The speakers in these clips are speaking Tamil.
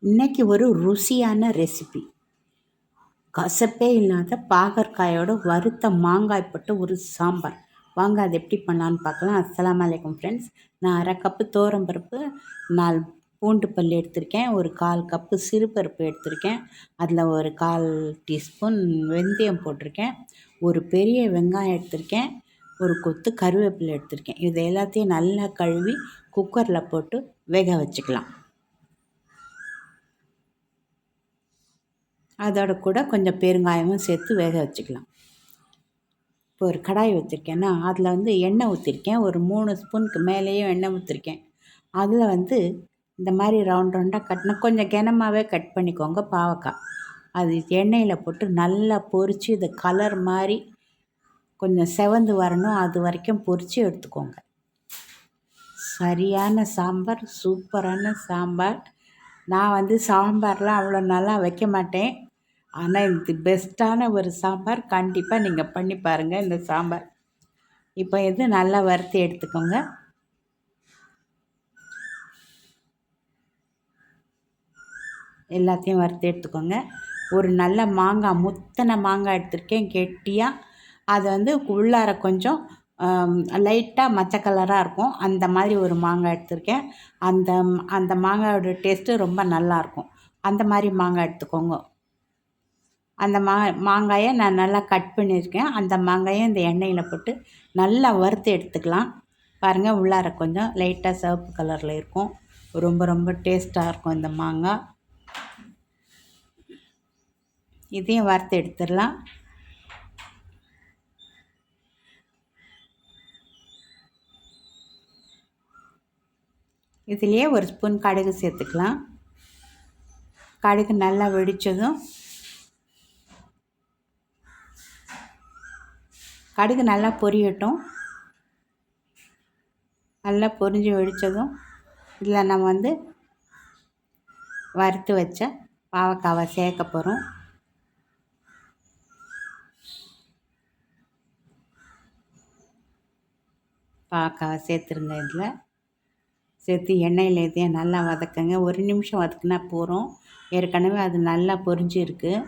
இன்றைக்கி ஒரு ருசியான ரெசிபி, கசப்பே இல்லாத பாகற்காயோட வறுத்த மாங்காய் போட்டு ஒரு சாம்பார். வாங்க அது எப்படி பண்ணலான்னு பார்க்கலாம். அஸ்ஸலாமு அலைக்கும் ஃப்ரெண்ட்ஸ். நான் 1/2 கப்பு பருப்பு, 4 பூண்டு பல் எடுத்திருக்கேன், ஒரு 1/4 கப்பு சிறுபருப்பு எடுத்திருக்கேன், அதில் ஒரு 1/4 டீஸ்பூன் வெந்தயம் போட்டிருக்கேன், ஒரு பெரிய வெங்காயம் எடுத்திருக்கேன், ஒரு கொத்து கருவேப்பிலை எடுத்திருக்கேன். இது எல்லாத்தையும் நல்லா கழுவி குக்கரில் போட்டு வேக வச்சுக்கலாம். அதோட கூட கொஞ்சம் பெருங்காயமும் சேர்த்து வேக வச்சுக்கலாம். இப்போ ஒரு கடாய் வச்சுருக்கேன்னா அதில் எண்ணெய் ஊற்றிருக்கேன், ஒரு 3 ஸ்பூனுக்கு மேலேயும் எண்ணெய் ஊற்றிருக்கேன். அதில் இந்த மாதிரி ரவுண்ட் ரவுண்டாக கட்டினா கொஞ்சம் கனமாகவே கட் பண்ணிக்கோங்க பாவக்காய். அது எண்ணெயில் போட்டு நல்லா பொரித்து இது கலர் மாதிரி கொஞ்சம் செவந்து வரணும், அது வரைக்கும் பொரித்து எடுத்துக்கோங்க. சரியான சாம்பார், சூப்பரான சாம்பார். நான் சாம்பார்லாம் அவ்வளோ நல்லா வைக்க மாட்டேன், ஆனால் இது பெஸ்ட்டான ஒரு சாம்பார். கண்டிப்பாக நீங்கள் பண்ணி பாருங்கள் இந்த சாம்பார். இப்போ இது நல்லா வறுத்து எடுத்துக்கோங்க. எல்லாத்தையும் வறுத்து எடுத்துக்கோங்க. ஒரு நல்ல மாங்காய், முத்தின மாங்காய் எடுத்திருக்கேன் கெட்டியாக. அது உள்ளார கொஞ்சம் லைட்டாக மச்ச கலராக இருக்கும், அந்த மாதிரி ஒரு மாங்காய் எடுத்திருக்கேன். அந்த அந்த மாங்காயோட டேஸ்ட்டு ரொம்ப நல்லாயிருக்கும். அந்த மாதிரி மாங்காய் எடுத்துக்கோங்க. அந்த மாங்காயை நான் நல்லா கட் பண்ணியிருக்கேன். அந்த மாங்காயை இந்த எண்ணெயில் போட்டு நல்லா வறுத்து எடுத்துக்கலாம். பாருங்கள், உள்ளார கொஞ்சம் லைட்டாக சிவப்பு கலரில் இருக்கும். ரொம்ப ரொம்ப டேஸ்ட்டாக இருக்கும் இந்த மாங்காய். இதையும் வறுத்து எடுத்துடலாம். இதுலேயே ஒரு ஸ்பூன் கடுகு சேர்த்துக்கலாம். கடுகு நல்லா வெடித்ததும் கடுகு நல்லா பொரியட்டும். நல்லா பொரிஞ்சு வெடித்ததும் இதில் நம்ம வறுத்து வச்ச பாவக்காவை சேர்க்க போகிறோம். பாவக்காவை சேர்த்துருங்க. இதில் சேர்த்து எண்ணெயில் இதையும் நல்லா வதக்குங்க. 1 நிமிஷம் வதக்குனா போகிறோம், ஏற்கனவே அது நல்லா பொரிஞ்சு இருக்குது.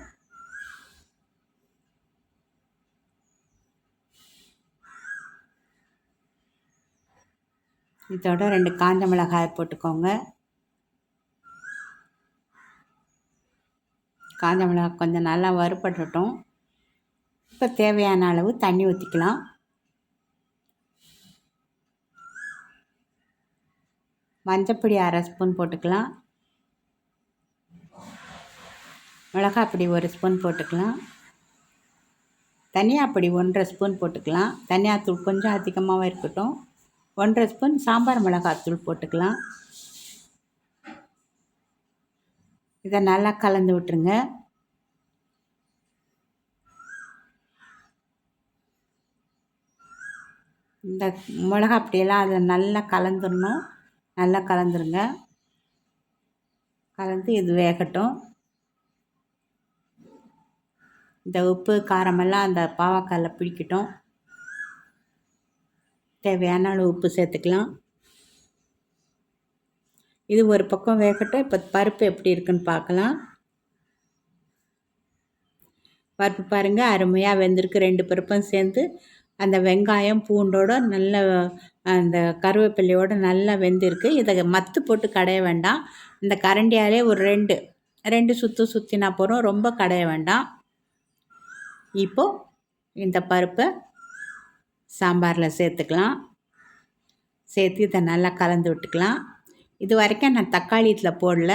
இதோட 2 காஞ்ச மிளகாய் போட்டுக்கோங்க. காஞ்ச மிளகாய் கொஞ்சம் நல்லா வறுபடட்டும். இப்போ தேவையான அளவு தண்ணி ஊற்றிக்கலாம். மஞ்சப்பொடி 1/2 ஸ்பூன் போட்டுக்கலாம். மிளகாய் பொடி 1 ஸ்பூன் போட்டுக்கலாம். தனியாப்பொடி 1/2 ஸ்பூன் போட்டுக்கலாம். தனியாத்தூள் கொஞ்சம் அதிகமாகவே இருக்கட்டும். 1/2 ஸ்பூன் சாம்பார் மிளகாத்தூள் போட்டுக்கலாம். இதை நல்லா கலந்து விட்டுருங்க. இந்த மிளகா பொடியெல்லாம் அதில் நல்லா கலந்துடணும். நல்லா கலந்துருங்க. கலந்து இது வேகட்டும். இந்த உப்பு காரமெல்லாம் அந்த பாவக்காயில் பிடிக்கட்டும். தேவையான அளவு உப்பு சேர்த்துக்கலாம். இது ஒரு பக்கம் வேகட்டும். இப்போ பருப்பு எப்படி இருக்குன்னு பார்க்கலாம். பருப்பு பாருங்கள், அருமையாக வெந்திருக்கு. 2 பருப்பும் சேர்ந்து அந்த வெங்காயம் பூண்டோட நல்ல அந்த கருவேப்பிலையோடு நல்லா வெந்திருக்கு. இதை மத்து போட்டு கடைய வேண்டாம். இந்த கரண்டியாலே ஒரு 2 சுற்று சுற்றினா போகிறோம், ரொம்ப கடைய வேண்டாம். இப்போது இந்த பருப்பை சாம்பாரில் சேர்த்துக்கலாம். சேர்த்து இதை நல்லா கலந்து விட்டுக்கலாம். இது வரைக்கும் நான் தக்காளி இதில் போடல.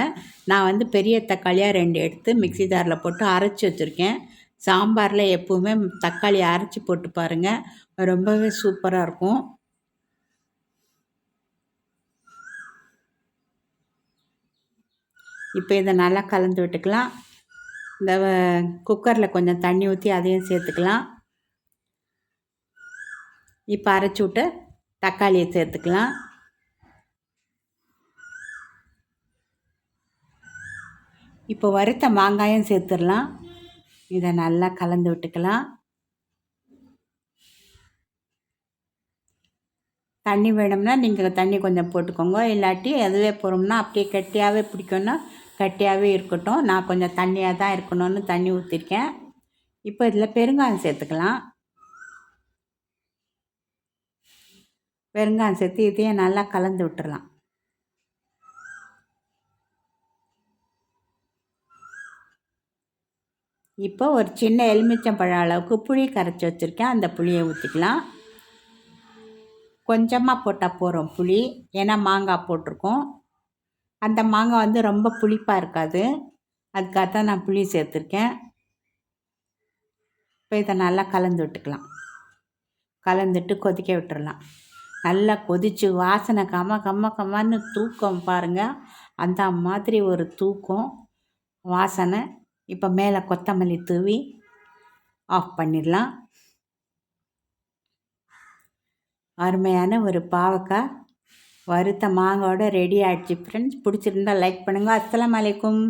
நான் பெரிய தக்காளியாக 2 எடுத்து மிக்ஸி ஜாரில் போட்டு அரைச்சி வச்சுருக்கேன். சாம்பாரில் எப்போவுமே தக்காளி அரைச்சி போட்டு பாருங்கள், ரொம்பவே சூப்பராக இருக்கும். இப்போ இதை நல்லா கலந்து விட்டுக்கலாம். இந்த குக்கரில் கொஞ்சம் தண்ணி ஊற்றி அதையும் சேர்த்துக்கலாம். இப்போ அரைச்சி விட்டு தக்காளியை சேர்த்துக்கலாம். இப்போ வறுத்த மாங்காயும் சேர்த்துடலாம். இதை நல்லா கலந்து விட்டுக்கலாம். தண்ணி வேணும்னா நீங்கள் தண்ணி கொஞ்சம் போட்டுக்கோங்க, இல்லாட்டி அதுவே போகிறோம்னா அப்படியே கெட்டியாகவே பிடிக்கும்னா கட்டியாகவே இருக்கட்டும். நான் கொஞ்சம் தண்ணியாக தான் இருக்கணும்னு தண்ணி ஊற்றிருக்கேன். இப்போ இதில் பெருங்காயம் சேர்த்துக்கலாம். பெருங்காயம் சேர்த்து இதையும் நல்லா கலந்து விட்டுறலாம். இப்போ ஒரு சின்ன எலுமிச்சம்பழம் அளவுக்கு புளி கரைச்சி வச்சுருக்கேன். அந்த புளியை ஊற்றிக்கலாம். கொஞ்சமாக போட்டால் போகிறோம் புளி, ஏன்னா மாங்காய் போட்டிருக்கோம். அந்த மாங்காய் வந்து ரொம்ப புளிப்பாக இருக்காது, அதுக்காக தான் நான் புளி சேர்த்துருக்கேன். இப்போ இதை நல்லா கலந்து விட்டுக்கலாம். கலந்துட்டு கொதிக்க விட்டுறலாம். நல்லா கொதித்து வாசனை கம்மன்னு தூக்கம் பாருங்கள், அந்த மாதிரி ஒரு தூக்கம் வாசனை. இப்போ மேலே கொத்தமல்லி தூவி ஆஃப் பண்ணிடலாம். அருமையான ஒரு பாவக்காய் வறுத்த மாங்காயோட ரெடி ஆகிடுச்சு ஃப்ரெண்ட்ஸ். பிடிச்சிருந்தா லைக் பண்ணுங்கள். அஸ்ஸலாமு அலைக்கும்.